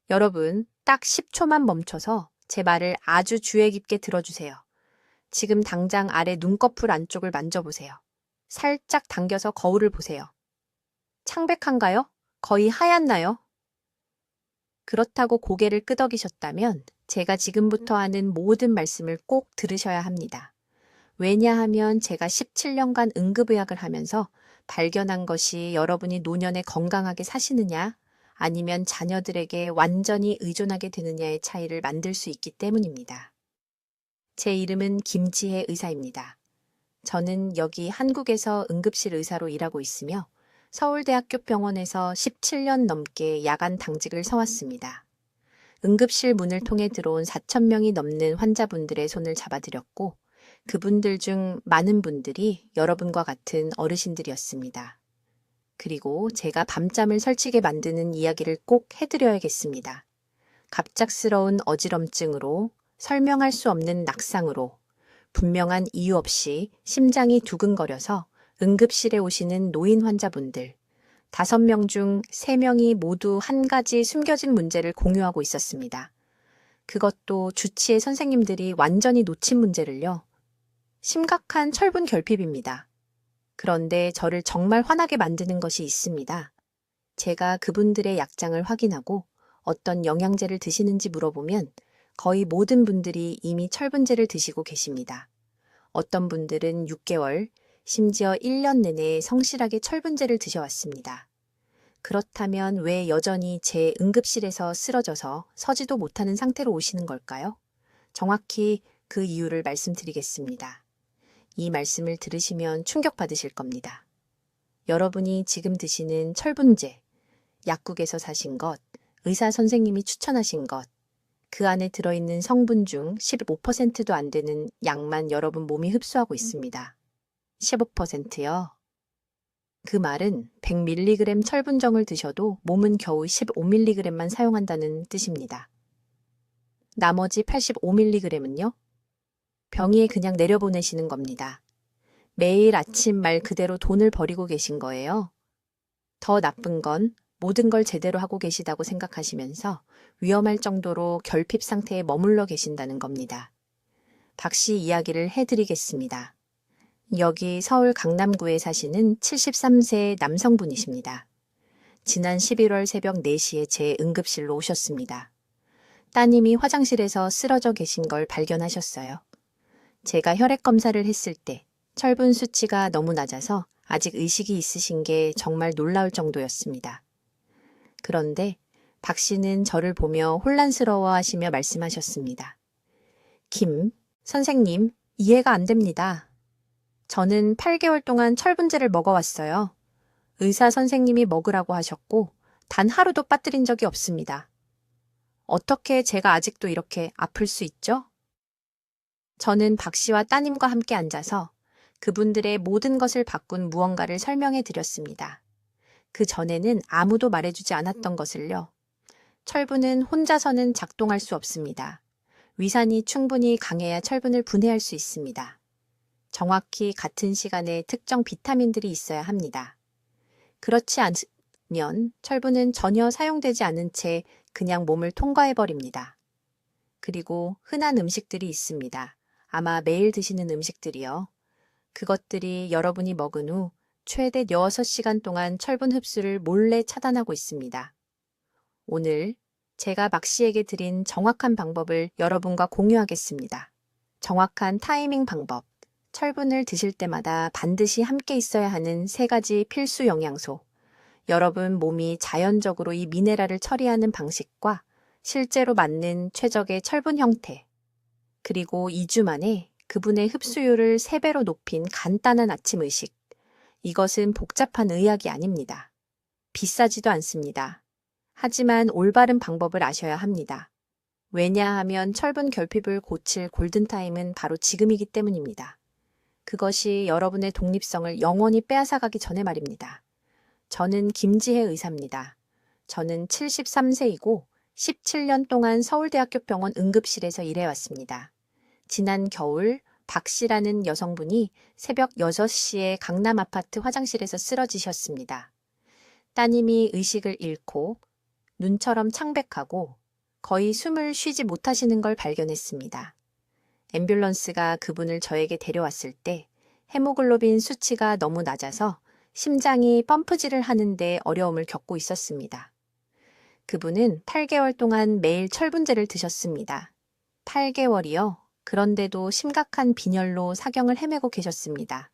여러분, 딱 10초만 멈춰서 제 말을 아주 주의 깊게 들어주세요. 지금 당장 아래 눈꺼풀 안쪽을 만져보세요. 살짝 당겨서 거울을 보세요. 창백한가요? 거의 하얗나요? 그렇다고 고개를 끄덕이셨다면 제가 지금부터 하는 모든 말씀을 꼭 들으셔야 합니다. 왜냐하면 제가 17년간 응급의학을 하면서 발견한 것이 여러분이 노년에 건강하게 사시느냐 아니면 자녀들에게 완전히 의존하게 되느냐의 차이를 만들 수 있기 때문입니다. 제 이름은 김지혜 의사입니다. 저는 여기 한국에서 응급실 의사로 일하고 있으며 서울대학교 병원에서 17년 넘게 야간 당직을 서왔습니다. 응급실 문을 통해 들어온 4,000명이 넘는 환자분들의 손을 잡아드렸고 그분들 중 많은 분들이 여러분과 같은 어르신들이었습니다. 그리고 제가 밤잠을 설치게 만드는 이야기를 꼭 해드려야겠습니다. 갑작스러운 어지럼증으로 설명할 수 없는 낙상으로 분명한 이유 없이 심장이 두근거려서 응급실에 오시는 노인 환자분들 5명 중 3명이 모두 한 가지 숨겨진 문제를 공유하고 있었습니다. 그것도 주치의 선생님들이 완전히 놓친 문제를요. 심각한 철분 결핍입니다. 그런데 저를 정말 화나게 만드는 것이 있습니다. 제가 그분들의 약장을 확인하고 어떤 영양제를 드시는지 물어보면 거의 모든 분들이 이미 철분제를 드시고 계십니다. 어떤 분들은 6개월, 심지어 1년 내내 성실하게 철분제를 드셔왔습니다. 그렇다면 왜 여전히 제 응급실에서 쓰러져서 서지도 못하는 상태로 오시는 걸까요? 정확히 그 이유를 말씀드리겠습니다. 이 말씀을 들으시면 충격받으실 겁니다. 여러분이 지금 드시는 철분제, 약국에서 사신 것, 의사 선생님이 추천하신 것, 그 안에 들어있는 성분 중 15%도 안 되는 약만 여러분 몸이 흡수하고 있습니다. 15%요? 그 말은 100mg 철분정을 드셔도 몸은 겨우 15mg만 사용한다는 뜻입니다. 나머지 85mg은요? 병이에 그냥 내려보내시는 겁니다. 매일 아침 말 그대로 돈을 버리고 계신 거예요. 더 나쁜 건 모든 걸 제대로 하고 계시다고 생각하시면서 위험할 정도로 결핍 상태에 머물러 계신다는 겁니다. 박씨 이야기를 해드리겠습니다. 여기 서울 강남구에 사시는 73세 남성분이십니다. 지난 11월 새벽 4시에 제 응급실로 오셨습니다. 따님이 화장실에서 쓰러져 계신 걸 발견하셨어요. 제가 혈액 검사를 했을 때 철분 수치가 너무 낮아서 아직 의식이 있으신 게 정말 놀라울 정도였습니다. 그런데 박 씨는 저를 보며 혼란스러워 하시며 말씀하셨습니다. 선생님, 이해가 안 됩니다. 저는 8개월 동안 철분제를 먹어왔어요. 의사 선생님이 먹으라고 하셨고 단 하루도 빠뜨린 적이 없습니다. 어떻게 제가 아직도 이렇게 아플 수 있죠? 저는 박 씨와 따님과 함께 앉아서 그분들의 모든 것을 바꾼 무언가를 설명해 드렸습니다. 그 전에는 아무도 말해주지 않았던 것을요. 철분은 혼자서는 작동할 수 없습니다. 위산이 충분히 강해야 철분을 분해할 수 있습니다. 정확히 같은 시간에 특정 비타민들이 있어야 합니다. 그렇지 않으면 철분은 전혀 사용되지 않은 채 그냥 몸을 통과해버립니다. 그리고 흔한 음식들이 있습니다. 아마 매일 드시는 음식들이요. 그것들이 여러분이 먹은 후 최대 6시간 동안 철분 흡수를 몰래 차단하고 있습니다. 오늘 제가 박 씨에게 드린 정확한 방법을 여러분과 공유하겠습니다. 정확한 타이밍 방법, 철분을 드실 때마다 반드시 함께 있어야 하는 3가지 필수 영양소, 여러분 몸이 자연적으로 이 미네랄을 처리하는 방식과 실제로 맞는 최적의 철분 형태, 그리고 2주 만에 그분의 흡수율을 3배로 높인 간단한 아침 의식. 이것은 복잡한 의학이 아닙니다. 비싸지도 않습니다. 하지만 올바른 방법을 아셔야 합니다. 왜냐하면 철분 결핍을 고칠 골든타임은 바로 지금이기 때문입니다. 그것이 여러분의 독립성을 영원히 빼앗아가기 전에 말입니다. 저는 김지혜 의사입니다. 저는 73세이고 17년 동안 서울대학교 병원 응급실에서 일해왔습니다. 지난 겨울 박 씨라는 여성분이 새벽 6시에 강남 아파트 화장실에서 쓰러지셨습니다. 따님이 의식을 잃고 눈처럼 창백하고 거의 숨을 쉬지 못하시는 걸 발견했습니다. 앰뷸런스가 그분을 저에게 데려왔을 때 헤모글로빈 수치가 너무 낮아서 심장이 펌프질을 하는데 어려움을 겪고 있었습니다. 그분은 8개월 동안 매일 철분제를 드셨습니다. 8개월이요? 그런데도 심각한 빈혈로 사경을 헤매고 계셨습니다.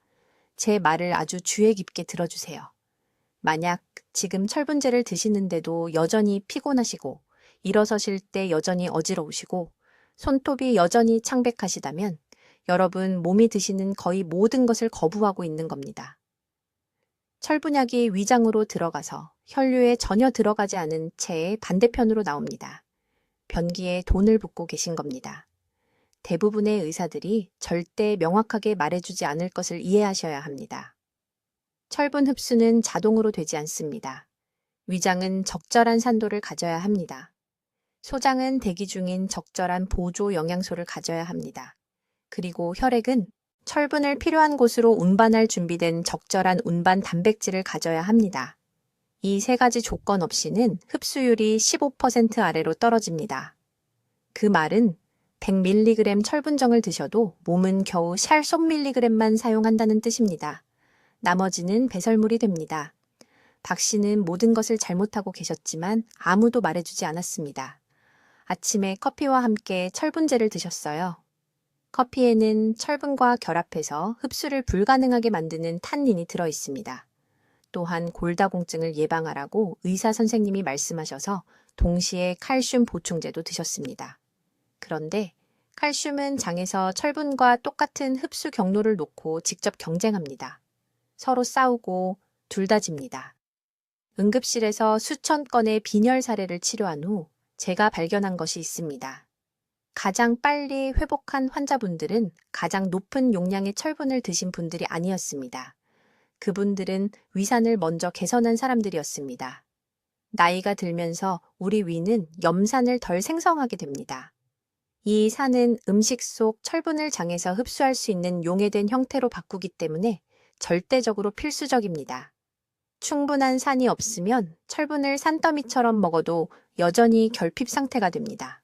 제 말을 아주 주의 깊게 들어주세요. 만약 지금 철분제를 드시는데도 여전히 피곤하시고 일어서실 때 여전히 어지러우시고 손톱이 여전히 창백하시다면 여러분 몸이 드시는 거의 모든 것을 거부하고 있는 겁니다. 철분약이 위장으로 들어가서 혈류에 전혀 들어가지 않은 채의 반대편으로 나옵니다. 변기에 돈을 붓고 계신 겁니다. 대부분의 의사들이 절대 명확하게 말해주지 않을 것을 이해하셔야 합니다. 철분 흡수는 자동으로 되지 않습니다. 위장은 적절한 산도를 가져야 합니다. 소장은 대기 중인 적절한 보조 영양소를 가져야 합니다. 그리고 혈액은 철분을 필요한 곳으로 운반할 준비된 적절한 운반 단백질을 가져야 합니다. 이 세 가지 조건 없이는 흡수율이 15% 아래로 떨어집니다. 그 말은 100mg 철분정을 드셔도 몸은 겨우 샬솜mg만 사용한다는 뜻입니다. 나머지는 배설물이 됩니다. 박 씨는 모든 것을 잘못하고 계셨지만 아무도 말해주지 않았습니다. 아침에 커피와 함께 철분제를 드셨어요. 커피에는 철분과 결합해서 흡수를 불가능하게 만드는 탄닌이 들어 있습니다. 또한 골다공증을 예방하라고 의사 선생님이 말씀하셔서 동시에 칼슘 보충제도 드셨습니다. 그런데 칼슘은 장에서 철분과 똑같은 흡수 경로를 놓고 직접 경쟁합니다. 서로 싸우고 둘 다 집니다. 응급실에서 수천 건의 빈혈 사례를 치료한 후 제가 발견한 것이 있습니다. 가장 빨리 회복한 환자분들은 가장 높은 용량의 철분을 드신 분들이 아니었습니다. 그분들은 위산을 먼저 개선한 사람들이었습니다. 나이가 들면서 우리 위는 염산을 덜 생성하게 됩니다. 이 산은 음식 속 철분을 장에서 흡수할 수 있는 용해된 형태로 바꾸기 때문에 절대적으로 필수적입니다. 충분한 산이 없으면 철분을 산더미처럼 먹어도 여전히 결핍 상태가 됩니다.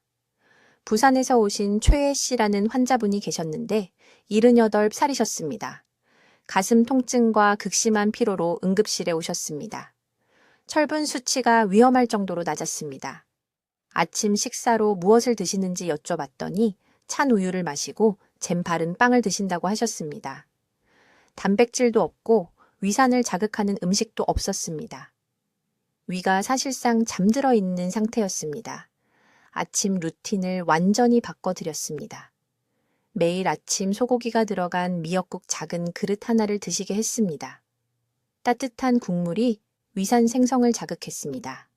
부산에서 오신 최혜 씨라는 환자분이 계셨는데 78살이셨습니다. 가슴 통증과 극심한 피로로 응급실에 오셨습니다. 철분 수치가 위험할 정도로 낮았습니다. 아침 식사로 무엇을 드시는지 여쭤봤더니 찬 우유를 마시고 잼 바른 빵을 드신다고 하셨습니다. 단백질도 없고 위산을 자극하는 음식도 없었습니다. 위가 사실상 잠들어 있는 상태였습니다. 아침 루틴을 완전히 바꿔드렸습니다. 매일 아침 소고기가 들어간 미역국 작은 그릇 하나를 드시게 했습니다. 따뜻한 국물이 위산 생성을 자극했습니다.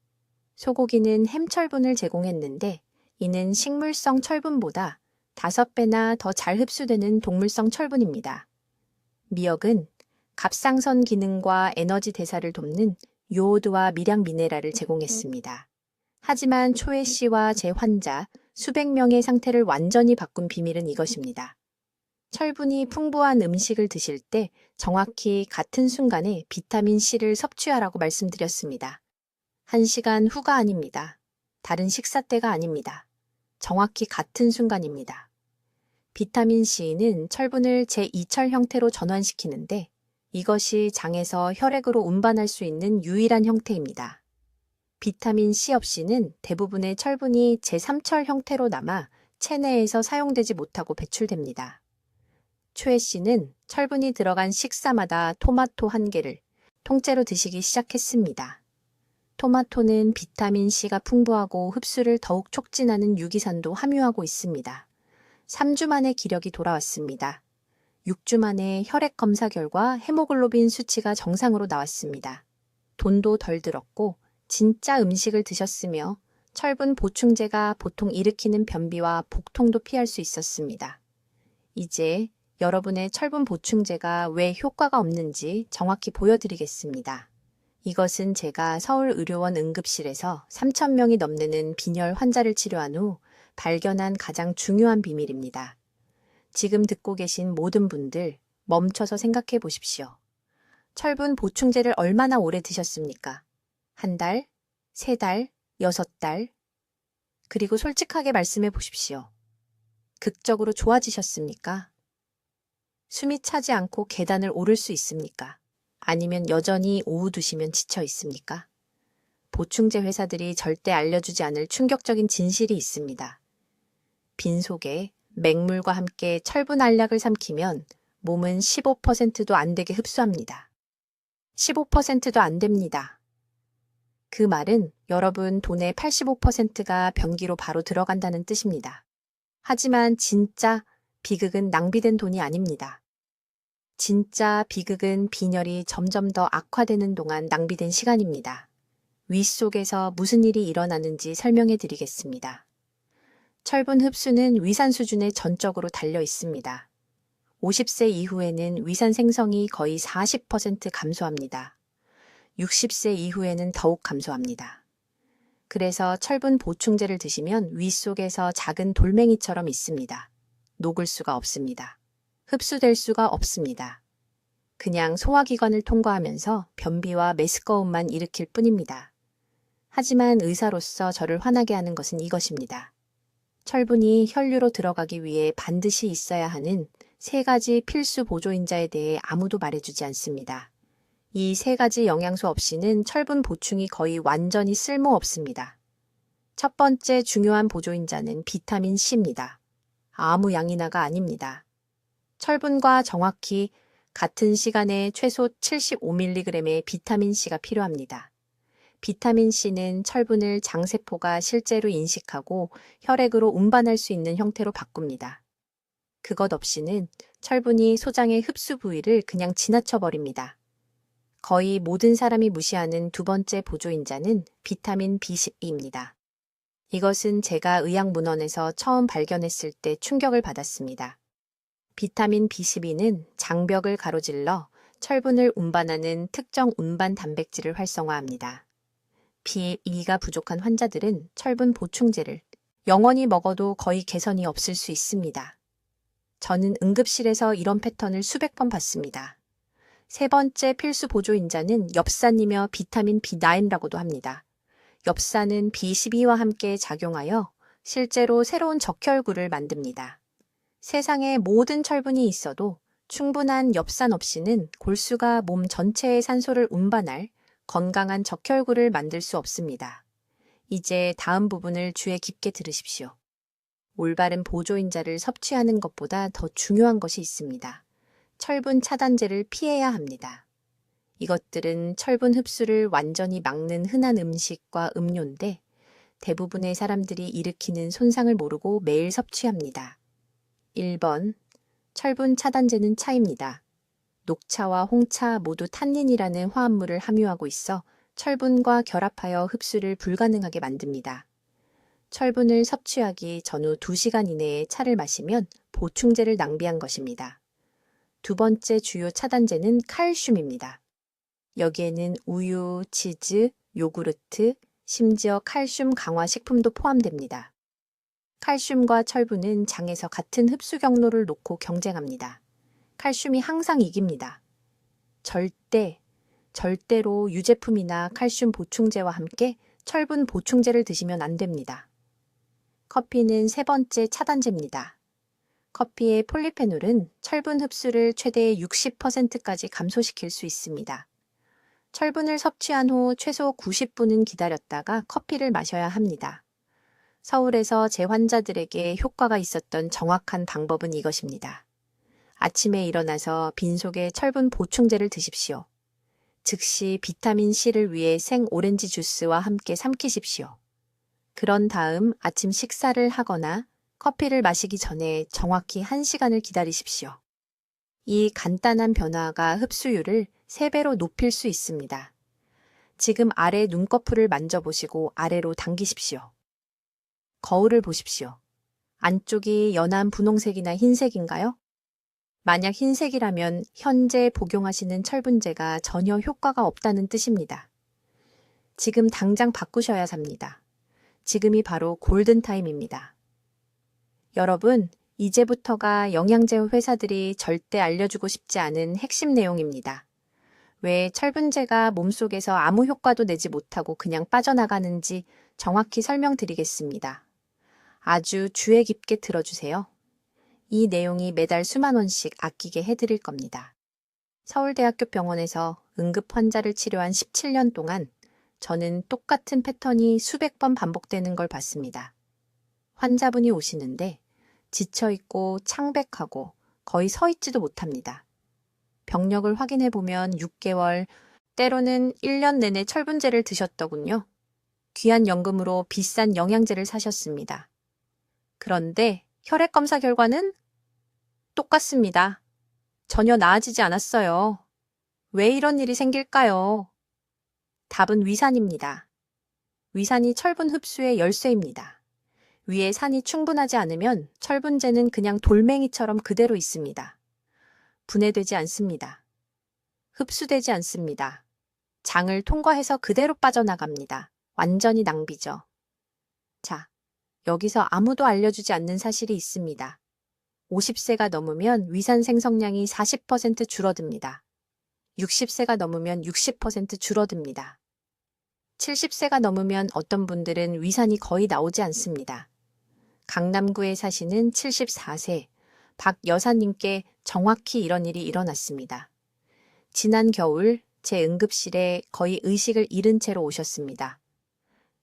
소고기는 햄철분을 제공했는데 이는 식물성 철분보다 5배나 더 잘 흡수되는 동물성 철분입니다. 미역은 갑상선 기능과 에너지 대사를 돕는 요오드와 미량 미네랄을 제공했습니다. 하지만 초혜 씨와 제 환자 수백 명의 상태를 완전히 바꾼 비밀은 이것입니다. 철분이 풍부한 음식을 드실 때 정확히 같은 순간에 비타민 C를 섭취하라고 말씀드렸습니다. 1시간 후가 아닙니다. 다른 식사 때가 아닙니다. 정확히 같은 순간입니다. 비타민 C는 철분을 제2철 형태로 전환시키는데 이것이 장에서 혈액으로 운반할 수 있는 유일한 형태입니다. 비타민 C 없이는 대부분의 철분이 제3철 형태로 남아 체내에서 사용되지 못하고 배출됩니다. 초혜 씨는 철분이 들어간 식사마다 토마토 1개를 통째로 드시기 시작했습니다. 토마토는 비타민 C가 풍부하고 흡수를 더욱 촉진하는 유기산도 함유하고 있습니다. 3주 만에 기력이 돌아왔습니다. 6주 만에 혈액 검사 결과 헤모글로빈 수치가 정상으로 나왔습니다. 돈도 덜 들었고 진짜 음식을 드셨으며 철분 보충제가 보통 일으키는 변비와 복통도 피할 수 있었습니다. 이제 여러분의 철분 보충제가 왜 효과가 없는지 정확히 보여드리겠습니다. 이것은 제가 서울의료원 응급실에서 3,000명이 넘는 빈혈 환자를 치료한 후 발견한 가장 중요한 비밀입니다. 지금 듣고 계신 모든 분들 멈춰서 생각해 보십시오. 철분 보충제를 얼마나 오래 드셨습니까? 1달, 3달, 6달. 그리고 솔직하게 말씀해 보십시오. 극적으로 좋아지셨습니까? 숨이 차지 않고 계단을 오를 수 있습니까? 아니면 여전히 오후 2시면 지쳐 있습니까? 보충제 회사들이 절대 알려주지 않을 충격적인 진실이 있습니다. 빈속에 맹물과 함께 철분 알약을 삼키면 몸은 15%도 안 되게 흡수합니다. 15%도 안 됩니다. 그 말은 여러분 돈의 85%가 변기로 바로 들어간다는 뜻입니다. 하지만 진짜 비극은 낭비된 돈이 아닙니다. 진짜 비극은 빈혈이 점점 더 악화되는 동안 낭비된 시간입니다. 위 속에서 무슨 일이 일어나는지 설명해 드리겠습니다. 철분 흡수는 위산 수준에 전적으로 달려 있습니다. 50세 이후에는 위산 생성이 거의 40% 감소합니다. 60세 이후에는 더욱 감소합니다. 그래서 철분 보충제를 드시면 위 속에서 작은 돌멩이처럼 있습니다. 녹을 수가 없습니다. 흡수될 수가 없습니다. 그냥 소화기관을 통과하면서 변비와 메스꺼움만 일으킬 뿐입니다. 하지만 의사로서 저를 화나게 하는 것은 이것입니다. 철분이 혈류로 들어가기 위해 반드시 있어야 하는 3가지 필수 보조인자에 대해 아무도 말해주지 않습니다. 이 3가지 영양소 없이는 철분 보충이 거의 완전히 쓸모없습니다. 첫 번째 중요한 보조인자는 비타민 C입니다. 아무 양이나가 아닙니다. 철분과 정확히 같은 시간에 최소 75mg의 비타민 C가 필요합니다. 비타민 C는 철분을 장세포가 실제로 인식하고 혈액으로 운반할 수 있는 형태로 바꿉니다. 그것 없이는 철분이 소장의 흡수 부위를 그냥 지나쳐버립니다. 거의 모든 사람이 무시하는 두 번째 보조인자는 비타민 B12입니다. 이것은 제가 의학문헌에서 처음 발견했을 때 충격을 받았습니다. 비타민 B12는 장벽을 가로질러 철분을 운반하는 특정 운반 단백질을 활성화합니다. B2가 부족한 환자들은 철분 보충제를 영원히 먹어도 거의 개선이 없을 수 있습니다. 저는 응급실에서 이런 패턴을 수백 번 봤습니다. 3번째 필수 보조인자는 엽산이며 비타민 B9라고도 합니다. 엽산은 B12와 함께 작용하여 실제로 새로운 적혈구를 만듭니다. 세상에 모든 철분이 있어도 충분한 엽산 없이는 골수가 몸 전체의 산소를 운반할 건강한 적혈구를 만들 수 없습니다. 이제 다음 부분을 주의 깊게 들으십시오. 올바른 보조인자를 섭취하는 것보다 더 중요한 것이 있습니다. 철분 차단제를 피해야 합니다. 이것들은 철분 흡수를 완전히 막는 흔한 음식과 음료인데 대부분의 사람들이 일으키는 손상을 모르고 매일 섭취합니다. 1번, 철분 차단제는 차입니다. 녹차와 홍차 모두 탄닌이라는 화합물을 함유하고 있어 철분과 결합하여 흡수를 불가능하게 만듭니다. 철분을 섭취하기 전후 2시간 이내에 차를 마시면 보충제를 낭비한 것입니다. 두 번째 주요 차단제는 칼슘입니다. 여기에는 우유, 치즈, 요구르트, 심지어 칼슘 강화 식품도 포함됩니다. 칼슘과 철분은 장에서 같은 흡수 경로를 놓고 경쟁합니다. 칼슘이 항상 이깁니다. 절대로 유제품이나 칼슘 보충제와 함께 철분 보충제를 드시면 안 됩니다. 커피는 3번째 차단제입니다. 커피의 폴리페놀은 철분 흡수를 최대 60%까지 감소시킬 수 있습니다. 철분을 섭취한 후 최소 90분은 기다렸다가 커피를 마셔야 합니다. 서울에서 제 환자들에게 효과가 있었던 정확한 방법은 이것입니다. 아침에 일어나서 빈속에 철분 보충제를 드십시오. 즉시 비타민 C를 위해 생 오렌지 주스와 함께 삼키십시오. 그런 다음 아침 식사를 하거나 커피를 마시기 전에 정확히 1시간을 기다리십시오. 이 간단한 변화가 흡수율을 3배로 높일 수 있습니다. 지금 아래 눈꺼풀을 만져보시고 아래로 당기십시오. 거울을 보십시오. 안쪽이 연한 분홍색이나 흰색인가요? 만약 흰색이라면 현재 복용하시는 철분제가 전혀 효과가 없다는 뜻입니다. 지금 당장 바꾸셔야 합니다. 지금이 바로 골든타임입니다. 여러분, 이제부터가 영양제 회사들이 절대 알려주고 싶지 않은 핵심 내용입니다. 왜 철분제가 몸속에서 아무 효과도 내지 못하고 그냥 빠져나가는지 정확히 설명드리겠습니다. 아주 주의 깊게 들어주세요. 이 내용이 매달 수만 원씩 아끼게 해드릴 겁니다. 서울대학교 병원에서 응급 환자를 치료한 17년 동안 저는 똑같은 패턴이 수백 번 반복되는 걸 봤습니다. 환자분이 오시는데 지쳐있고 창백하고 거의 서 있지도 못합니다. 병력을 확인해보면 6개월, 때로는 1년 내내 철분제를 드셨더군요. 귀한 연금으로 비싼 영양제를 사셨습니다. 그런데 혈액 검사 결과는 똑같습니다. 전혀 나아지지 않았어요. 왜 이런 일이 생길까요? 답은 위산입니다. 위산이 철분 흡수의 열쇠입니다. 위에 산이 충분하지 않으면 철분제는 그냥 돌멩이처럼 그대로 있습니다. 분해되지 않습니다. 흡수되지 않습니다. 장을 통과해서 그대로 빠져나갑니다. 완전히 낭비죠. 자, 여기서 아무도 알려주지 않는 사실이 있습니다. 50세가 넘으면 위산 생성량이 40% 줄어듭니다. 60세가 넘으면 60% 줄어듭니다. 70세가 넘으면 어떤 분들은 위산이 거의 나오지 않습니다. 강남구에 사시는 74세 박 여사님께 정확히 이런 일이 일어났습니다. 지난 겨울 제 응급실에 거의 의식을 잃은 채로 오셨습니다.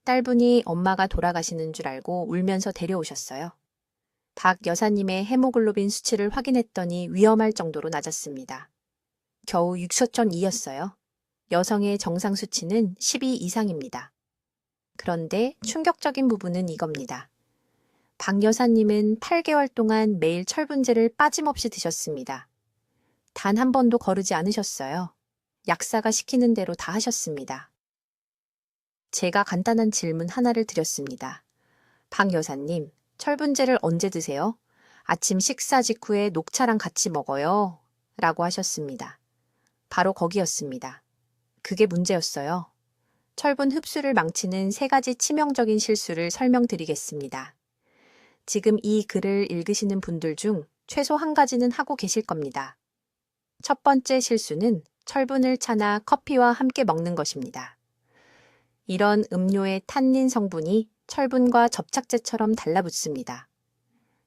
딸분이 엄마가 돌아가시는 줄 알고 울면서 데려오셨어요. 박 여사님의 헤모글로빈 수치를 확인했더니 위험할 정도로 낮았습니다. 겨우 6,2였어요. 여성의 정상 수치는 12 이상입니다. 그런데 충격적인 부분은 이겁니다. 박 여사님은 8개월 동안 매일 철분제를 빠짐없이 드셨습니다. 단 한 번도 거르지 않으셨어요. 약사가 시키는 대로 다 하셨습니다. 제가 간단한 질문 하나를 드렸습니다. 박 여사님, 철분제를 언제 드세요? 아침 식사 직후에 녹차랑 같이 먹어요. 라고 하셨습니다. 바로 거기였습니다. 그게 문제였어요. 철분 흡수를 망치는 3가지 치명적인 실수를 설명드리겠습니다. 지금 이 글을 읽으시는 분들 중 최소 한 가지는 하고 계실 겁니다. 첫 번째 실수는 철분을 차나 커피와 함께 먹는 것입니다. 이런 음료의 탄닌 성분이 철분과 접착제처럼 달라붙습니다.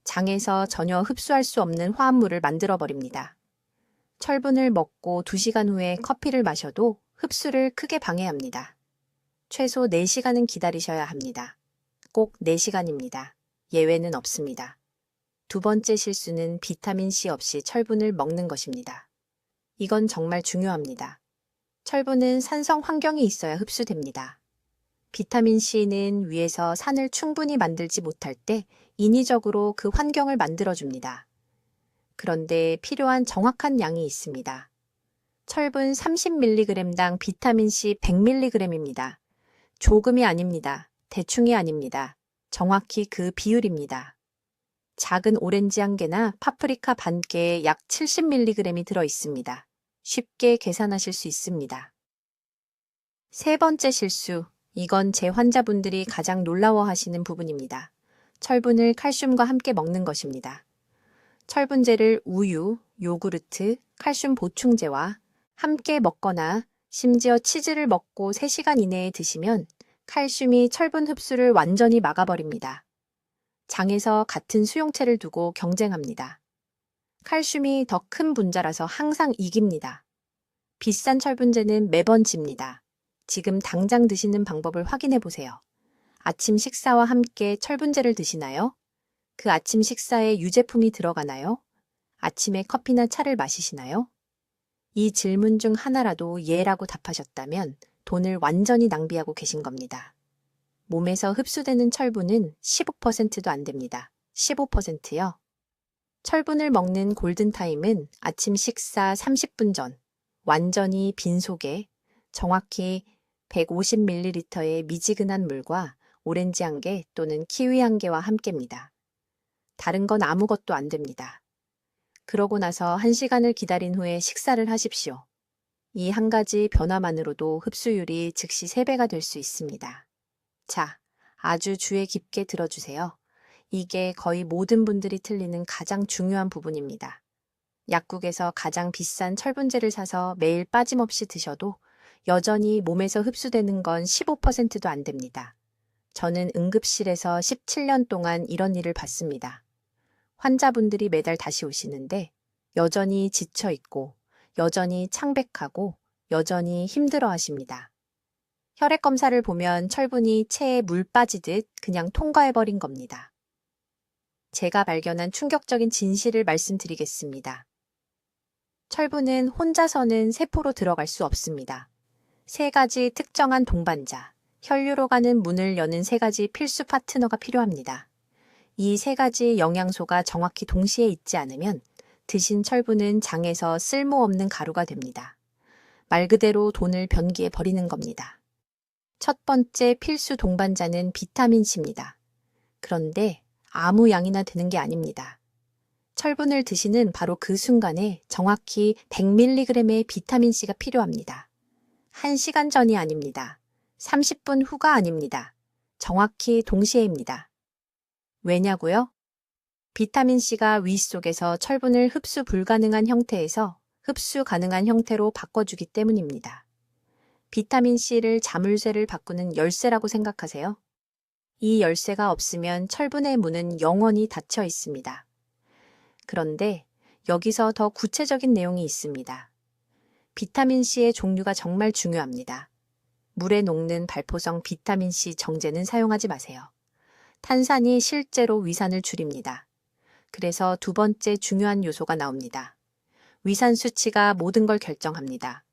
장에서 전혀 흡수할 수 없는 화합물을 만들어버립니다. 철분을 먹고 2시간 후에 커피를 마셔도 흡수를 크게 방해합니다. 최소 4시간은 기다리셔야 합니다. 꼭 4시간입니다. 예외는 없습니다. 두 번째 실수는 비타민C 없이 철분을 먹는 것입니다. 이건 정말 중요합니다. 철분은 산성 환경이 있어야 흡수됩니다. 비타민C는 위에서 산을 충분히 만들지 못할 때 인위적으로 그 환경을 만들어줍니다. 그런데 필요한 정확한 양이 있습니다. 철분 30mg당 비타민C 100mg입니다. 조금이 아닙니다. 대충이 아닙니다. 정확히 그 비율입니다. 작은 오렌지 한 개나 파프리카 반 개에 약 70mg이 들어 있습니다. 쉽게 계산하실 수 있습니다. 세 번째 실수, 이건 제 환자분들이 가장 놀라워하시는 부분입니다. 철분을 칼슘과 함께 먹는 것입니다. 철분제를 우유, 요구르트, 칼슘 보충제와 함께 먹거나 심지어 치즈를 먹고 3시간 이내에 드시면 칼슘이 철분 흡수를 완전히 막아버립니다. 장에서 같은 수용체를 두고 경쟁합니다. 칼슘이 더 큰 분자라서 항상 이깁니다. 비싼 철분제는 매번 집니다. 지금 당장 드시는 방법을 확인해 보세요. 아침 식사와 함께 철분제를 드시나요? 그 아침 식사에 유제품이 들어가나요? 아침에 커피나 차를 마시시나요? 이 질문 중 하나라도 예라고 답하셨다면 돈을 완전히 낭비하고 계신 겁니다. 몸에서 흡수되는 철분은 15%도 안 됩니다. 15%요? 철분을 먹는 골든타임은 아침 식사 30분 전, 완전히 빈속에 정확히 150ml의 미지근한 물과 오렌지 한 개 또는 키위 한 개와 함께입니다. 다른 건 아무것도 안 됩니다. 그러고 나서 1시간을 기다린 후에 식사를 하십시오. 이 한 가지 변화만으로도 흡수율이 즉시 3배가 될 수 있습니다. 자, 아주 주의 깊게 들어주세요. 이게 거의 모든 분들이 틀리는 가장 중요한 부분입니다. 약국에서 가장 비싼 철분제를 사서 매일 빠짐없이 드셔도 여전히 몸에서 흡수되는 건 15%도 안 됩니다. 저는 응급실에서 17년 동안 이런 일을 봤습니다. 환자분들이 매달 다시 오시는데 여전히 지쳐 있고 여전히 창백하고 여전히 힘들어 하십니다. 혈액 검사를 보면 철분이 체에 물 빠지듯 그냥 통과해버린 겁니다. 제가 발견한 충격적인 진실을 말씀드리겠습니다. 철분은 혼자서는 세포로 들어갈 수 없습니다. 세 가지 특정한 동반자, 혈류로 가는 문을 여는 세 가지 필수 파트너가 필요합니다. 이 세 가지 영양소가 정확히 동시에 있지 않으면 드신 철분은 장에서 쓸모없는 가루가 됩니다. 말 그대로 돈을 변기에 버리는 겁니다. 첫 번째 필수 동반자는 비타민C입니다. 그런데 아무 양이나 드는 게 아닙니다. 철분을 드시는 바로 그 순간에 정확히 100mg의 비타민C가 필요합니다. 1시간 전이 아닙니다. 30분 후가 아닙니다. 정확히 동시에입니다. 왜냐고요? 비타민C가 위 속에서 철분을 흡수 불가능한 형태에서 흡수 가능한 형태로 바꿔주기 때문입니다. 비타민C를 자물쇠를 바꾸는 열쇠라고 생각하세요? 이 열쇠가 없으면 철분의 문은 영원히 닫혀 있습니다. 그런데 여기서 더 구체적인 내용이 있습니다. 비타민C의 종류가 정말 중요합니다. 물에 녹는 발포성 비타민C 정제는 사용하지 마세요. 탄산이 실제로 위산을 줄입니다. 그래서 두 번째 중요한 요소가 나옵니다. 위산 수치가 모든 걸 결정합니다.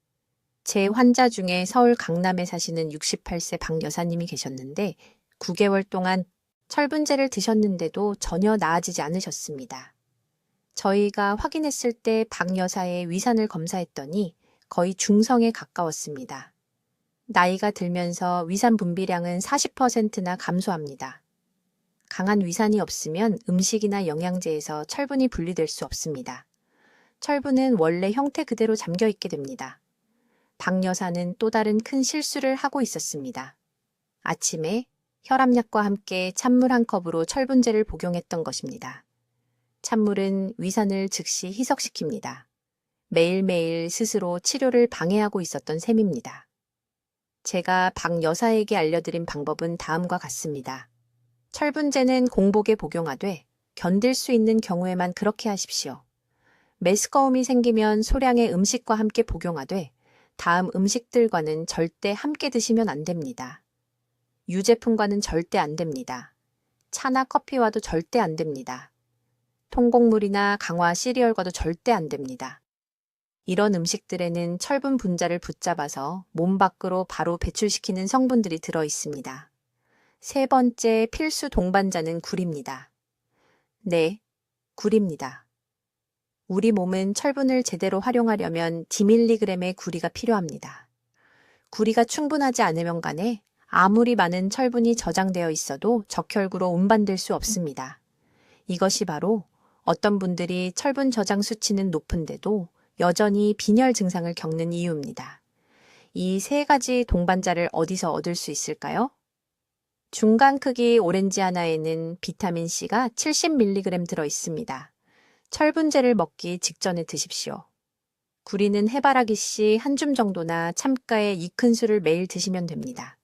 제 환자 중에 서울 강남에 사시는 68세 박 여사님이 계셨는데 9개월 동안 철분제를 드셨는데도 전혀 나아지지 않으셨습니다. 저희가 확인했을 때 박 여사의 위산을 검사했더니 거의 중성에 가까웠습니다. 나이가 들면서 위산 분비량은 40%나 감소합니다. 강한 위산이 없으면 음식이나 영양제에서 철분이 분리될 수 없습니다. 철분은 원래 형태 그대로 잠겨 있게 됩니다. 박 여사는 또 다른 큰 실수를 하고 있었습니다. 아침에 혈압약과 함께 찬물 한 컵으로 철분제를 복용했던 것입니다. 찬물은 위산을 즉시 희석시킵니다. 매일매일 스스로 치료를 방해하고 있었던 셈입니다. 제가 박 여사에게 알려드린 방법은 다음과 같습니다. 철분제는 공복에 복용하되 견딜 수 있는 경우에만 그렇게 하십시오. 메스꺼움이 생기면 소량의 음식과 함께 복용하되 다음 음식들과는 절대 함께 드시면 안 됩니다. 유제품과는 절대 안 됩니다. 차나 커피와도 절대 안 됩니다. 통곡물이나 강화 시리얼과도 절대 안 됩니다. 이런 음식들에는 철분 분자를 붙잡아서 몸 밖으로 바로 배출시키는 성분들이 들어 있습니다. 세 번째 필수 동반자는 굴입니다. 네, 굴입니다. 우리 몸은 철분을 제대로 활용하려면 디밀리그램의 구리가 필요합니다. 구리가 충분하지 않으면 간에 아무리 많은 철분이 저장되어 있어도 적혈구로 운반될 수 없습니다. 이것이 바로 어떤 분들이 철분 저장 수치는 높은데도 여전히 빈혈 증상을 겪는 이유입니다. 이 세 가지 동반자를 어디서 얻을 수 있을까요? 중간 크기 오렌지 하나에는 비타민C가 70mg 들어 있습니다. 철분제를 먹기 직전에 드십시오. 구리는 해바라기 씨 한 줌 정도나 참가에 2큰술을 매일 드시면 됩니다.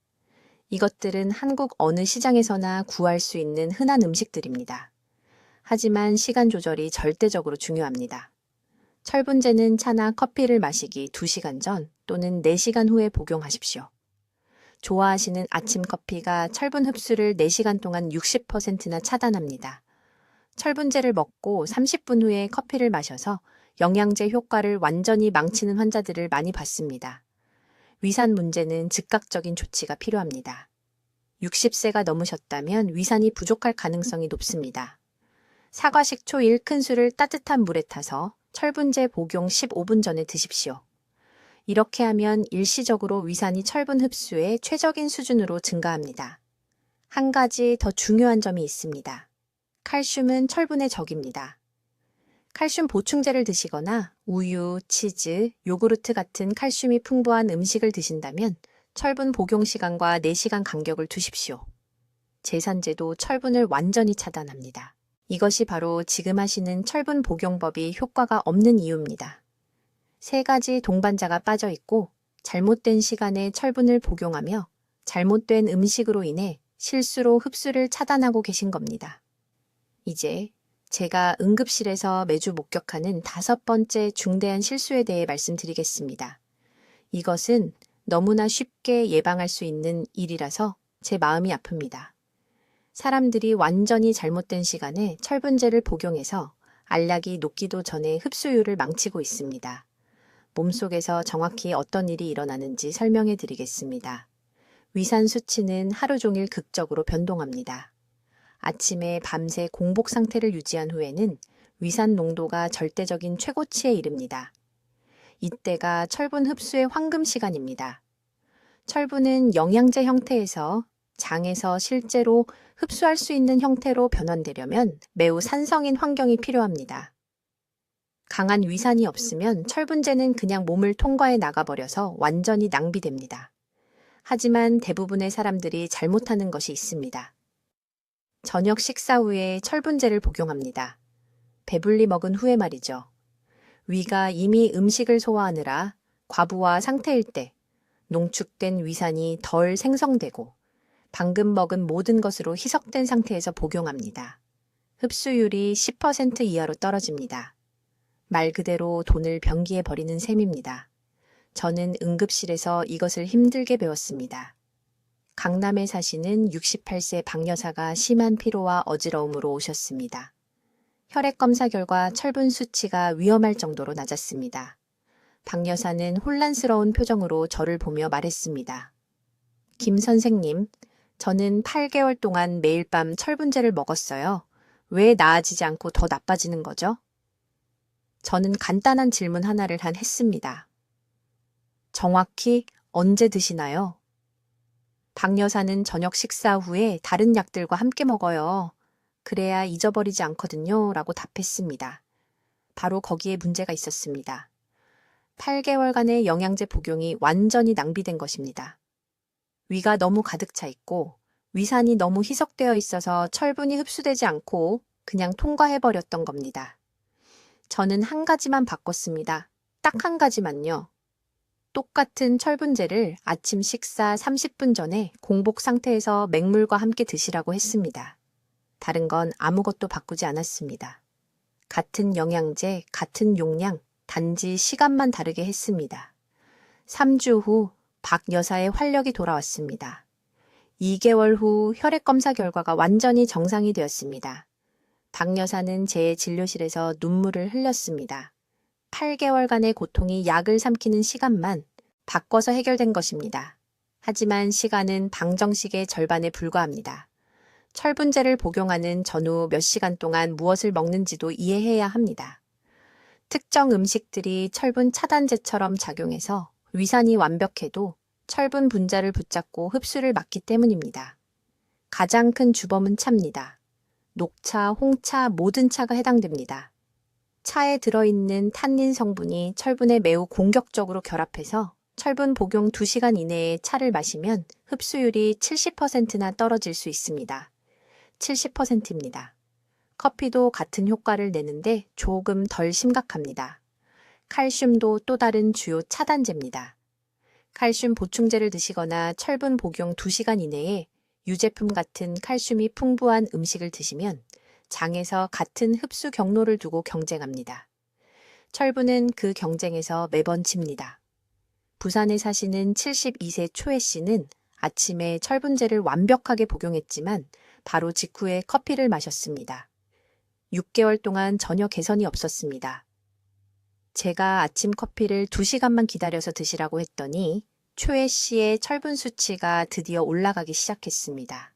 이것들은 한국 어느 시장에서나 구할 수 있는 흔한 음식들입니다. 하지만 시간 조절이 절대적으로 중요합니다. 철분제는 차나 커피를 마시기 2시간 전 또는 4시간 후에 복용하십시오. 좋아하시는 아침 커피가 철분 흡수를 4시간 동안 60%나 차단합니다. 철분제를 먹고 30분 후에 커피를 마셔서 영양제 효과를 완전히 망치는 환자들을 많이 봤습니다. 위산 문제는 즉각적인 조치가 필요합니다. 60세가 넘으셨다면 위산이 부족할 가능성이 높습니다. 사과 식초 1큰술을 따뜻한 물에 타서 철분제 복용 15분 전에 드십시오. 이렇게 하면 일시적으로 위산이 철분 흡수의 최적인 수준으로 증가합니다. 한 가지 더 중요한 점이 있습니다. 칼슘은 철분의 적입니다. 칼슘 보충제를 드시거나 우유, 치즈, 요구르트 같은 칼슘이 풍부한 음식을 드신다면 철분 복용 시간과 4시간 간격을 두십시오. 제산제도 철분을 완전히 차단합니다. 이것이 바로 지금 하시는 철분 복용법이 효과가 없는 이유입니다. 세 가지 동반자가 빠져 있고 잘못된 시간에 철분을 복용하며 잘못된 음식으로 인해 실수로 흡수를 차단하고 계신 겁니다. 이제 제가 응급실에서 매주 목격하는 5번째 중대한 실수에 대해 말씀드리겠습니다. 이것은 너무나 쉽게 예방할 수 있는 일이라서 제 마음이 아픕니다. 사람들이 완전히 잘못된 시간에 철분제를 복용해서 알약이 녹기도 전에 흡수율을 망치고 있습니다. 몸속에서 정확히 어떤 일이 일어나는지 설명해 드리겠습니다. 위산 수치는 하루 종일 극적으로 변동합니다. 아침에 밤새 공복 상태를 유지한 후에는 위산 농도가 절대적인 최고치에 이릅니다. 이때가 철분 흡수의 황금 시간입니다. 철분은 영양제 형태에서 장에서 실제로 흡수할 수 있는 형태로 변환되려면 매우 산성인 환경이 필요합니다. 강한 위산이 없으면 철분제는 그냥 몸을 통과해 나가버려서 완전히 낭비됩니다. 하지만 대부분의 사람들이 잘못하는 것이 있습니다. 저녁 식사 후에 철분제를 복용합니다. 배불리 먹은 후에 말이죠. 위가 이미 음식을 소화하느라 과부하 상태일 때 농축된 위산이 덜 생성되고 방금 먹은 모든 것으로 희석된 상태에서 복용합니다. 흡수율이 10% 이하로 떨어집니다. 말 그대로 돈을 변기에 버리는 셈입니다. 저는 응급실에서 이것을 힘들게 배웠습니다. 강남에 사시는 68세 박 여사가 심한 피로와 어지러움으로 오셨습니다. 혈액 검사 결과 철분 수치가 위험할 정도로 낮았습니다. 박 여사는 혼란스러운 표정으로 저를 보며 말했습니다. 김 선생님, 저는 8개월 동안 매일 밤 철분제를 먹었어요. 왜 나아지지 않고 더 나빠지는 거죠? 저는 간단한 질문 하나를 했습니다. 정확히 언제 드시나요? 박 여사는 저녁 식사 후에 다른 약들과 함께 먹어요. 그래야 잊어버리지 않거든요. 라고 답했습니다. 바로 거기에 문제가 있었습니다. 8개월간의 영양제 복용이 완전히 낭비된 것입니다. 위가 너무 가득 차 있고 위산이 너무 희석되어 있어서 철분이 흡수되지 않고 그냥 통과해버렸던 겁니다. 저는 한 가지만 바꿨습니다. 딱 한 가지만요. 똑같은 철분제를 아침 식사 30분 전에 공복 상태에서 맹물과 함께 드시라고 했습니다. 다른 건 아무것도 바꾸지 않았습니다. 같은 영양제, 같은 용량, 단지 시간만 다르게 했습니다. 3주 후 박 여사의 활력이 돌아왔습니다. 2개월 후 혈액 검사 결과가 완전히 정상이 되었습니다. 박 여사는 제 진료실에서 눈물을 흘렸습니다. 8개월간의 고통이 약을 삼키는 시간만 바꿔서 해결된 것입니다. 하지만 시간은 방정식의 절반에 불과합니다. 철분제를 복용하는 전후 몇 시간 동안 무엇을 먹는지도 이해해야 합니다. 특정 음식들이 철분 차단제처럼 작용해서 위산이 완벽해도 철분 분자를 붙잡고 흡수를 막기 때문입니다. 가장 큰 주범은 차입니다. 녹차, 홍차, 모든 차가 해당됩니다. 차에 들어있는 탄닌 성분이 철분에 매우 공격적으로 결합해서 철분 복용 2시간 이내에 차를 마시면 흡수율이 70%나 떨어질 수 있습니다. 70%입니다. 커피도 같은 효과를 내는데 조금 덜 심각합니다. 칼슘도 또 다른 주요 차단제입니다. 칼슘 보충제를 드시거나 철분 복용 2시간 이내에 유제품 같은 칼슘이 풍부한 음식을 드시면 장에서 같은 흡수 경로를 두고 경쟁합니다. 철분은 그 경쟁에서 매번 집니다. 부산에 사시는 72세 초혜 씨는 아침에 철분제를 완벽하게 복용했지만 바로 직후에 커피를 마셨습니다. 6개월 동안 전혀 개선이 없었습니다. 제가 아침 커피를 2시간만 기다려서 드시라고 했더니 초혜 씨의 철분 수치가 드디어 올라가기 시작했습니다.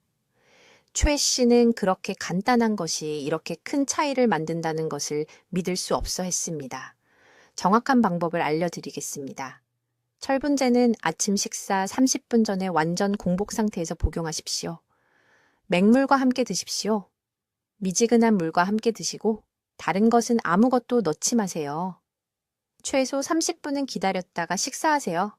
초혜 씨는 그렇게 간단한 것이 이렇게 큰 차이를 만든다는 것을 믿을 수 없어 했습니다. 정확한 방법을 알려드리겠습니다. 철분제는 아침 식사 30분 전에 완전 공복 상태에서 복용하십시오. 맹물과 함께 드십시오. 미지근한 물과 함께 드시고 다른 것은 아무것도 넣지 마세요. 최소 30분은 기다렸다가 식사하세요.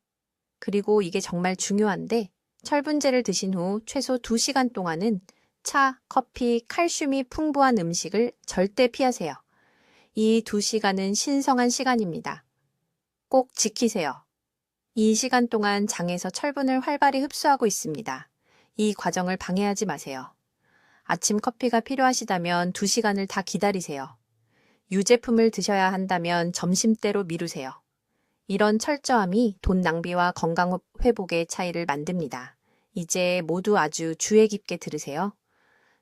그리고 이게 정말 중요한데 철분제를 드신 후 최소 2시간 동안은 차, 커피, 칼슘이 풍부한 음식을 절대 피하세요. 이 2시간은 신성한 시간입니다. 꼭 지키세요. 이 시간 동안 장에서 철분을 활발히 흡수하고 있습니다. 이 과정을 방해하지 마세요. 아침 커피가 필요하시다면 2시간을 다 기다리세요. 유제품을 드셔야 한다면 점심때로 미루세요. 이런 철저함이 돈 낭비와 건강 회복의 차이를 만듭니다. 이제 모두 아주 주의 깊게 들으세요.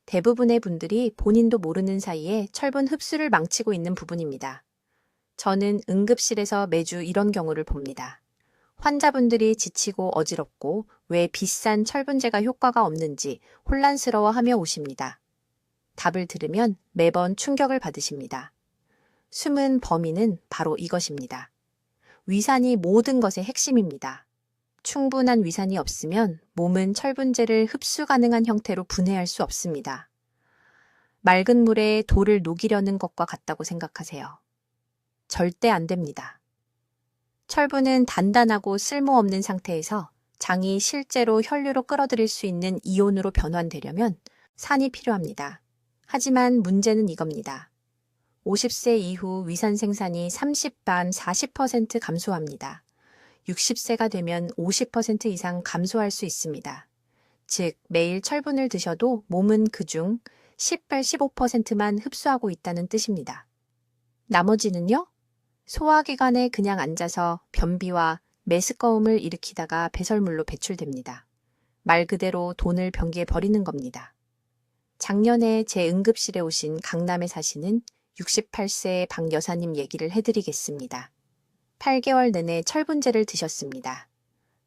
대부분의 분들이 본인도 모르는 사이에 철분 흡수를 망치고 있는 부분입니다. 저는 응급실에서 매주 이런 경우를 봅니다. 환자분들이 지치고 어지럽고 왜 비싼 철분제가 효과가 없는지 혼란스러워하며 오십니다. 답을 들으면 매번 충격을 받으십니다. 숨은 범인은 바로 이것입니다. 위산이 모든 것의 핵심입니다. 충분한 위산이 없으면 몸은 철분제를 흡수 가능한 형태로 분해할 수 없습니다. 맑은 물에 돌을 녹이려는 것과 같다고 생각하세요. 절대 안 됩니다. 철분은 단단하고 쓸모없는 상태에서 장이 실제로 혈류로 끌어들일 수 있는 이온으로 변환되려면 산이 필요합니다. 하지만 문제는 이겁니다. 50세 이후 위산 생산이 40% 감소합니다. 60세가 되면 50% 이상 감소할 수 있습니다. 즉, 매일 철분을 드셔도 몸은 그중 15%만 흡수하고 있다는 뜻입니다. 나머지는요? 소화기관에 그냥 앉아서 변비와 메스꺼움을 일으키다가 배설물로 배출됩니다. 말 그대로 돈을 변기에 버리는 겁니다. 작년에 제 응급실에 오신 강남에 사시는 68세 박 여사님 얘기를 해드리겠습니다. 8개월 내내 철분제를 드셨습니다.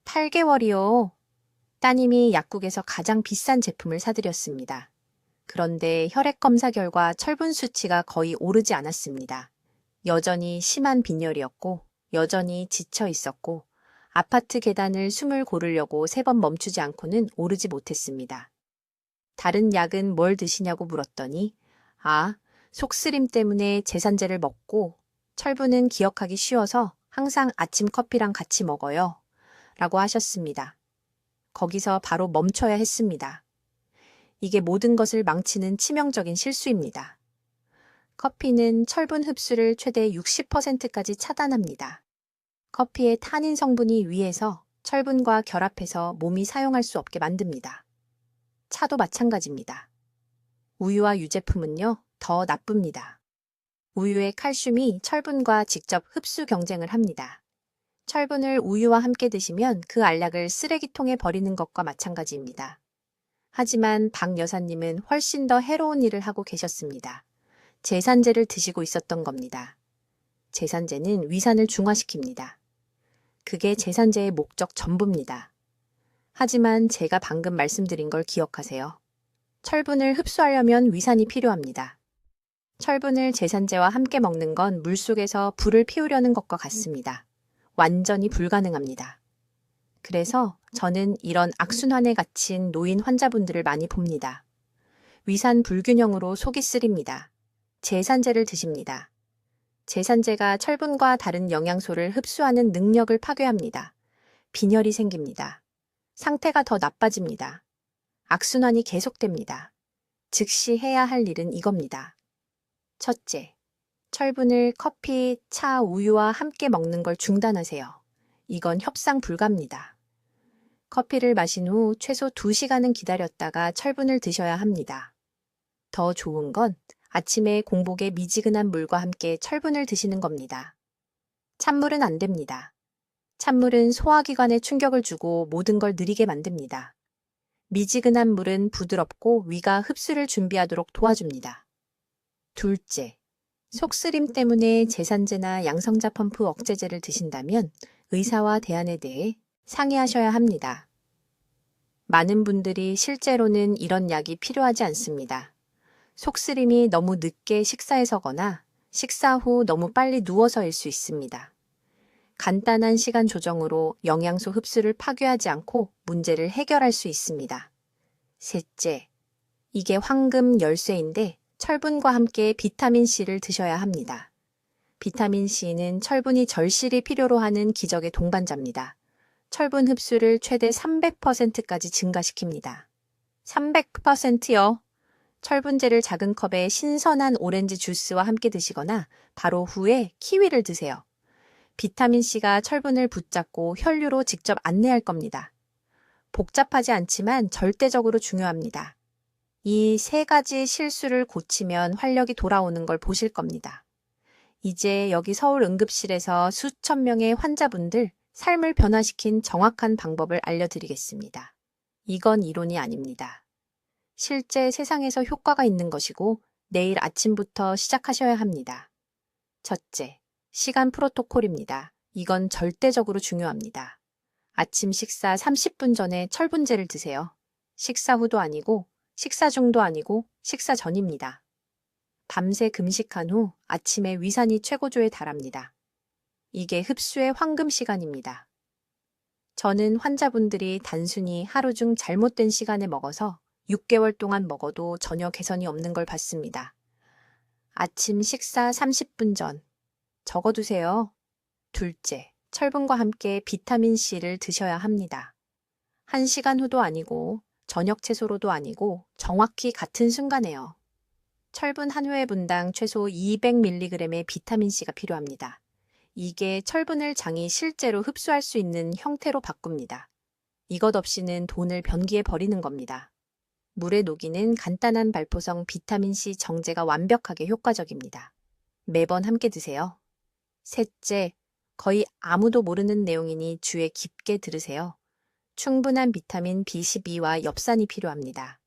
8개월이요? 따님이 약국에서 가장 비싼 제품을 사드렸습니다. 그런데 혈액 검사 결과 철분 수치가 거의 오르지 않았습니다. 여전히 심한 빈혈이었고 여전히 지쳐 있었고 아파트 계단을 숨을 고르려고 3번 멈추지 않고는 오르지 못했습니다. 다른 약은 뭘 드시냐고 물었더니 속쓰림 때문에 제산제를 먹고 철분은 기억하기 쉬워서 항상 아침 커피랑 같이 먹어요. 라고 하셨습니다. 거기서 바로 멈춰야 했습니다. 이게 모든 것을 망치는 치명적인 실수입니다. 커피는 철분 흡수를 최대 60%까지 차단합니다. 커피의 타닌 성분이 위에서 철분과 결합해서 몸이 사용할 수 없게 만듭니다. 차도 마찬가지입니다. 우유와 유제품은요, 더 나쁩니다. 우유의 칼슘이 철분과 직접 흡수 경쟁을 합니다. 철분을 우유와 함께 드시면 그 알약을 쓰레기통에 버리는 것과 마찬가지입니다. 하지만 박 여사님은 훨씬 더 해로운 일을 하고 계셨습니다. 제산제를 드시고 있었던 겁니다. 제산제는 위산을 중화시킵니다. 그게 제산제의 목적 전부입니다. 하지만 제가 방금 말씀드린 걸 기억하세요. 철분을 흡수하려면 위산이 필요합니다. 철분을 제산제와 함께 먹는 건 물속에서 불을 피우려는 것과 같습니다. 완전히 불가능합니다. 그래서 저는 이런 악순환에 갇힌 노인 환자분들을 많이 봅니다. 위산 불균형으로 속이 쓰립니다. 제산제를 드십니다. 제산제가 철분과 다른 영양소를 흡수하는 능력을 파괴합니다. 빈혈이 생깁니다. 상태가 더 나빠집니다. 악순환이 계속됩니다. 즉시 해야 할 일은 이겁니다. 첫째, 철분을 커피, 차, 우유와 함께 먹는 걸 중단하세요. 이건 협상 불가입니다. 커피를 마신 후 최소 2시간은 기다렸다가 철분을 드셔야 합니다. 더 좋은 건 아침에 공복에 미지근한 물과 함께 철분을 드시는 겁니다. 찬물은 안 됩니다. 찬물은 소화기관에 충격을 주고 모든 걸 느리게 만듭니다. 미지근한 물은 부드럽고 위가 흡수를 준비하도록 도와줍니다. 둘째, 속쓰림 때문에 제산제나 양성자 펌프 억제제를 드신다면 의사와 대안에 대해 상의하셔야 합니다. 많은 분들이 실제로는 이런 약이 필요하지 않습니다. 속쓰림이 너무 늦게 식사해서거나 식사 후 너무 빨리 누워서일 수 있습니다. 간단한 시간 조정으로 영양소 흡수를 파괴하지 않고 문제를 해결할 수 있습니다. 셋째, 이게 황금 열쇠인데 철분과 함께 비타민C를 드셔야 합니다. 비타민C는 철분이 절실히 필요로 하는 기적의 동반자입니다. 철분 흡수를 최대 300%까지 증가시킵니다. 300%요? 철분제를 작은 컵에 신선한 오렌지 주스와 함께 드시거나 바로 후에 키위를 드세요. 비타민C가 철분을 붙잡고 혈류로 직접 안내할 겁니다. 복잡하지 않지만 절대적으로 중요합니다. 이 세 가지 실수를 고치면 활력이 돌아오는 걸 보실 겁니다. 이제 여기 서울 응급실에서 수천 명의 환자분들 삶을 변화시킨 정확한 방법을 알려드리겠습니다. 이건 이론이 아닙니다. 실제 세상에서 효과가 있는 것이고 내일 아침부터 시작하셔야 합니다. 첫째, 시간 프로토콜입니다. 이건 절대적으로 중요합니다. 아침 식사 30분 전에 철분제를 드세요. 식사 후도 아니고, 식사 중도 아니고, 식사 전입니다. 밤새 금식한 후 아침에 위산이 최고조에 달합니다. 이게 흡수의 황금 시간입니다. 저는 환자분들이 단순히 하루 중 잘못된 시간에 먹어서 6개월 동안 먹어도 전혀 개선이 없는 걸 봤습니다. 아침 식사 30분 전, 적어두세요. 둘째, 철분과 함께 비타민C를 드셔야 합니다. 1시간 후도 아니고, 저녁 채소로도 아니고, 정확히 같은 순간에요. 철분 한 회의 분당 최소 200mg의 비타민C가 필요합니다. 이게 철분을 장이 실제로 흡수할 수 있는 형태로 바꿉니다. 이것 없이는 돈을 변기에 버리는 겁니다. 물에 녹이는 간단한 발포성 비타민C 정제가 완벽하게 효과적입니다. 매번 함께 드세요. 셋째, 거의 아무도 모르는 내용이니 주의 깊게 들으세요. 충분한 비타민 B12와 엽산이 필요합니다.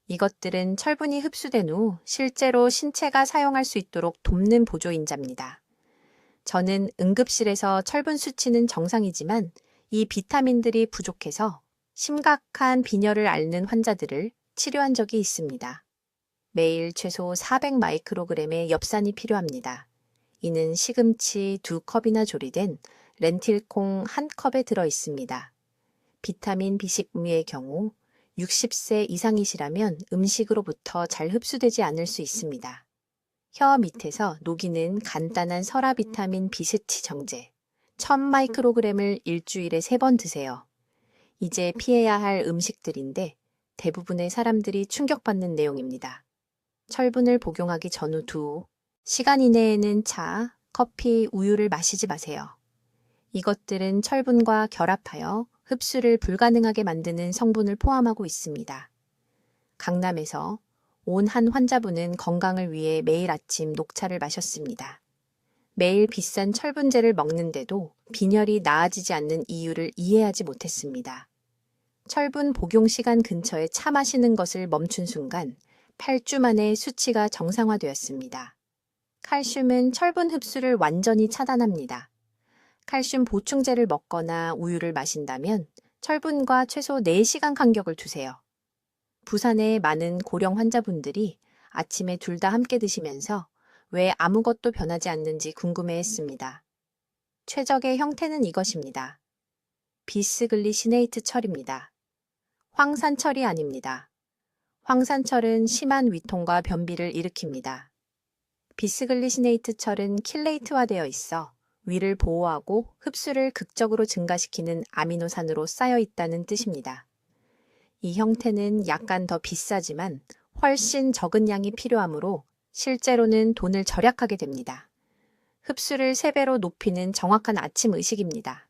이것들은 철분이 흡수된 후 실제로 신체가 사용할 수 있도록 돕는 보조인자입니다. 저는 응급실에서 철분 수치는 정상이지만 이 비타민들이 부족해서 심각한 빈혈을 앓는 환자들을 치료한 적이 있습니다. 매일 최소 400마이크로그램의 엽산이 필요합니다. 이는 시금치 2컵이나 조리된 렌틸콩 1컵에 들어 있습니다. 비타민 B12의 경우 60세 이상이시라면 음식으로부터 잘 흡수되지 않을 수 있습니다. 혀 밑에서 녹이는 간단한 설화 비타민 B10 정제 1000마이크로그램을 일주일에 3번 드세요. 이제 피해야 할 음식들인데 대부분의 사람들이 충격받는 내용입니다. 철분을 복용하기 전후 2시간 이내에는 차, 커피, 우유를 마시지 마세요. 이것들은 철분과 결합하여 흡수를 불가능하게 만드는 성분을 포함하고 있습니다. 강남에서 온 한 환자분은 건강을 위해 매일 아침 녹차를 마셨습니다. 매일 비싼 철분제를 먹는데도 빈혈이 나아지지 않는 이유를 이해하지 못했습니다. 철분 복용 시간 근처에 차 마시는 것을 멈춘 순간 8주 만에 수치가 정상화되었습니다. 칼슘은 철분 흡수를 완전히 차단합니다. 칼슘 보충제를 먹거나 우유를 마신다면 철분과 최소 4시간 간격을 두세요. 부산의 많은 고령 환자분들이 아침에 둘 다 함께 드시면서 왜 아무것도 변하지 않는지 궁금해했습니다. 최적의 형태는 이것입니다. 비스글리시네이트 철입니다. 황산철이 아닙니다. 황산철은 심한 위통과 변비를 일으킵니다. 비스글리시네이트 철은 킬레이트화되어 있어 위를 보호하고 흡수를 극적으로 증가시키는 아미노산으로 쌓여 있다는 뜻입니다. 이 형태는 약간 더 비싸지만 훨씬 적은 양이 필요하므로 실제로는 돈을 절약하게 됩니다. 흡수를 3배로 높이는 정확한 아침 의식입니다.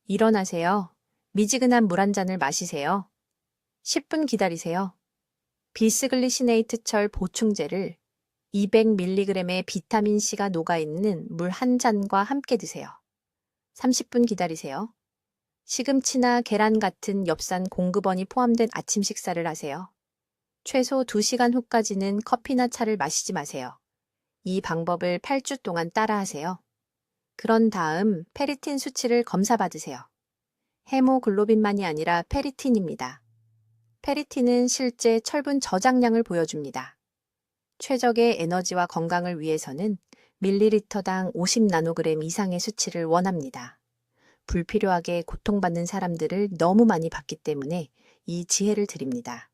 일어나세요. 미지근한 물 한 잔을 마시세요. 10분 기다리세요. 비스글리시네이트 철 보충제를 200mg의 비타민C가 녹아있는 물 한 잔과 함께 드세요. 30분 기다리세요. 시금치나 계란 같은 엽산 공급원이 포함된 아침 식사를 하세요. 최소 2시간 후까지는 커피나 차를 마시지 마세요. 이 방법을 8주 동안 따라하세요. 그런 다음 페리틴 수치를 검사받으세요. 헤모글로빈만이 아니라 페리틴입니다. 페리틴은 실제 철분 저장량을 보여줍니다. 최적의 에너지와 건강을 위해서는 밀리리터당 50나노그램 이상의 수치를 원합니다. 불필요하게 고통받는 사람들을 너무 많이 봤기 때문에 이 지혜를 드립니다.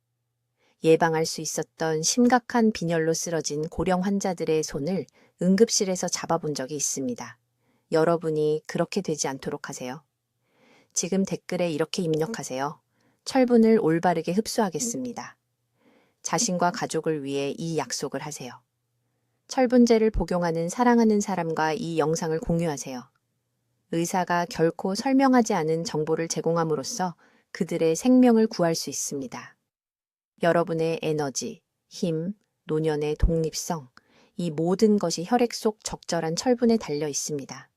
예방할 수 있었던 심각한 빈혈로 쓰러진 고령 환자들의 손을 응급실에서 잡아본 적이 있습니다. 여러분이 그렇게 되지 않도록 하세요. 지금 댓글에 이렇게 입력하세요. 철분을 올바르게 흡수하겠습니다. 자신과 가족을 위해 이 약속을 하세요. 철분제를 복용하는 사랑하는 사람과 이 영상을 공유하세요. 의사가 결코 설명하지 않은 정보를 제공함으로써 그들의 생명을 구할 수 있습니다. 여러분의 에너지, 힘, 노년의 독립성, 이 모든 것이 혈액 속 적절한 철분에 달려 있습니다.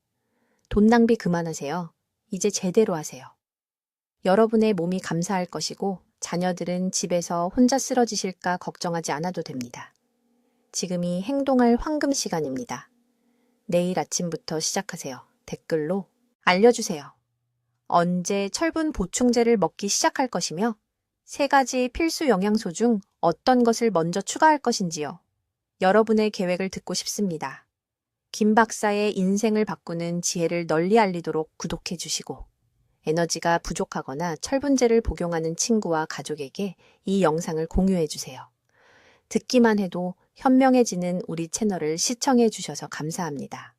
돈 낭비 그만하세요. 이제 제대로 하세요. 여러분의 몸이 감사할 것이고 자녀들은 집에서 혼자 쓰러지실까 걱정하지 않아도 됩니다. 지금이 행동할 황금 시간입니다. 내일 아침부터 시작하세요. 댓글로 알려주세요. 언제 철분 보충제를 먹기 시작할 것이며 3가지 필수 영양소 중 어떤 것을 먼저 추가할 것인지요. 여러분의 계획을 듣고 싶습니다. 김 박사의 인생을 바꾸는 지혜를 널리 알리도록 구독해 주시고 에너지가 부족하거나 철분제를 복용하는 친구와 가족에게 이 영상을 공유해 주세요. 듣기만 해도 현명해지는 우리 채널을 시청해 주셔서 감사합니다.